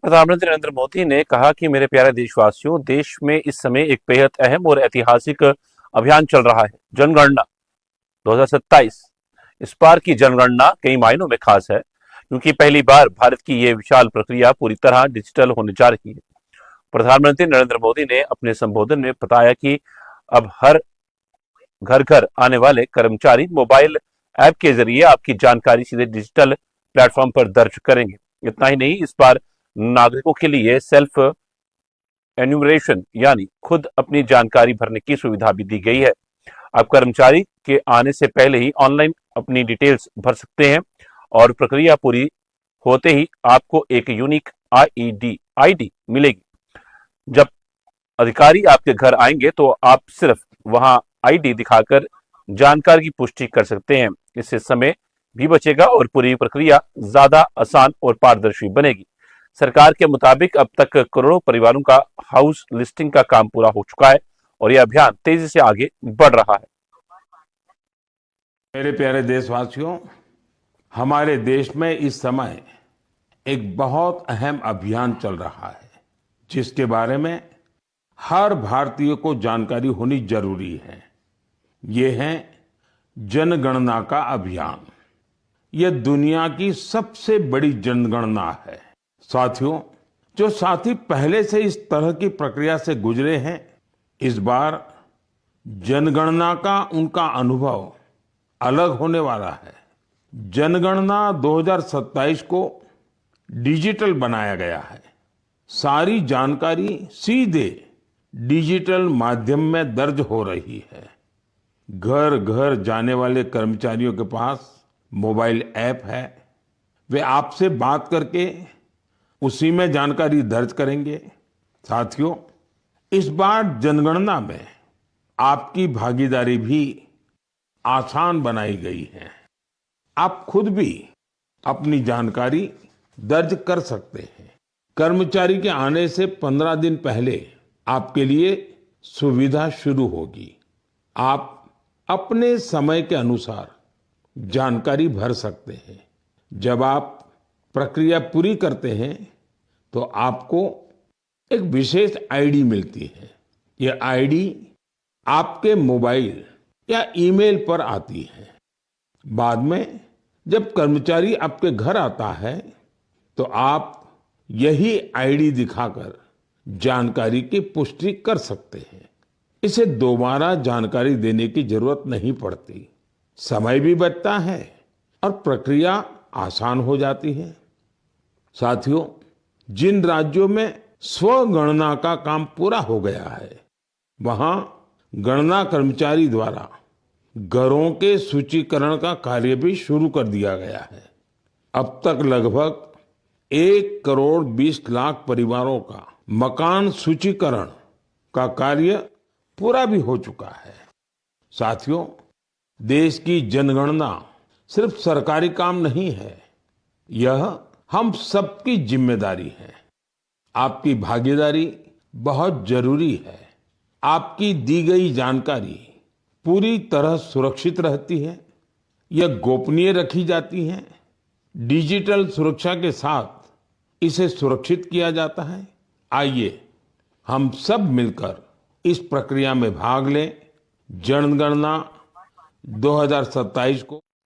प्रधानमंत्री नरेंद्र मोदी ने कहा कि मेरे प्यारे देशवासियों, देश में इस समय एक बेहद अहम और ऐतिहासिक अभियान चल रहा है, जनगणना 2027। इस बार की जनगणना कई मायनों में खास है, क्योंकि पहली बार भारत की यह विशाल प्रक्रिया पूरी तरह डिजिटल होने जा रही है। प्रधानमंत्री नरेंद्र मोदी ने अपने संबोधन में बताया कि अब हर घर घर आने वाले कर्मचारी मोबाइल ऐप के जरिए आपकी जानकारी सीधे डिजिटल प्लेटफॉर्म पर दर्ज करेंगे। इतना ही नहीं, इस बार नागरिकों के लिए सेल्फ एन्यूमरेशन यानी खुद अपनी जानकारी भरने की सुविधा भी दी गई है। आप कर्मचारी के आने से पहले ही ऑनलाइन अपनी डिटेल्स भर सकते हैं और प्रक्रिया पूरी होते ही आपको एक यूनिक आईडी मिलेगी। जब अधिकारी आपके घर आएंगे तो आप सिर्फ वहां आईडी दिखाकर जानकारी की पुष्टि कर सकते हैं। इससे समय भी बचेगा और पूरी प्रक्रिया ज्यादा आसान और पारदर्शी बनेगी। सरकार के मुताबिक अब तक करोड़ों परिवारों का हाउस लिस्टिंग का काम पूरा हो चुका है और यह अभियान तेजी से आगे बढ़ रहा है। मेरे प्यारे देशवासियों, हमारे देश में इस समय एक बहुत अहम अभियान चल रहा है, जिसके बारे में हर भारतीय को जानकारी होनी जरूरी है। ये है जनगणना का अभियान। यह दुनिया की सबसे बड़ी जनगणना है। साथियों, जो साथी पहले से इस तरह की प्रक्रिया से गुजरे हैं, इस बार जनगणना का उनका अनुभव अलग होने वाला है। जनगणना 2027 को डिजिटल बनाया गया है। सारी जानकारी सीधे डिजिटल माध्यम में दर्ज हो रही है। घर घर जाने वाले कर्मचारियों के पास मोबाइल ऐप है। वे आपसे बात करके उसी में जानकारी दर्ज करेंगे। साथियों, इस बार जनगणना में आपकी भागीदारी भी आसान बनाई गई है। आप खुद भी अपनी जानकारी दर्ज कर सकते हैं। कर्मचारी के आने से 15 दिन पहले आपके लिए सुविधा शुरू होगी। आप अपने समय के अनुसार जानकारी भर सकते हैं। जब आप प्रक्रिया पूरी करते हैं तो आपको एक विशेष आईडी मिलती है। यह आईडी आपके मोबाइल या ईमेल पर आती है। बाद में जब कर्मचारी आपके घर आता है तो आप यही आईडी दिखाकर जानकारी की पुष्टि कर सकते हैं। इसे दोबारा जानकारी देने की जरूरत नहीं पड़ती। समय भी बचता है और प्रक्रिया आसान हो जाती है। साथियों, जिन राज्यों में स्वगणना का काम पूरा हो गया है, वहां गणना कर्मचारी द्वारा घरों के सूचीकरण का कार्य भी शुरू कर दिया गया है। अब तक लगभग 1 करोड़ 20 लाख परिवारों का मकान सूचीकरण का कार्य पूरा भी हो चुका है। साथियों, देश की जनगणना सिर्फ सरकारी काम नहीं है, यह हम सबकी जिम्मेदारी है। आपकी भागीदारी बहुत जरूरी है। आपकी दी गई जानकारी पूरी तरह सुरक्षित रहती है। यह गोपनीय रखी जाती है। डिजिटल सुरक्षा के साथ इसे सुरक्षित किया जाता है। आइए हम सब मिलकर इस प्रक्रिया में भाग लें। जनगणना 2027 को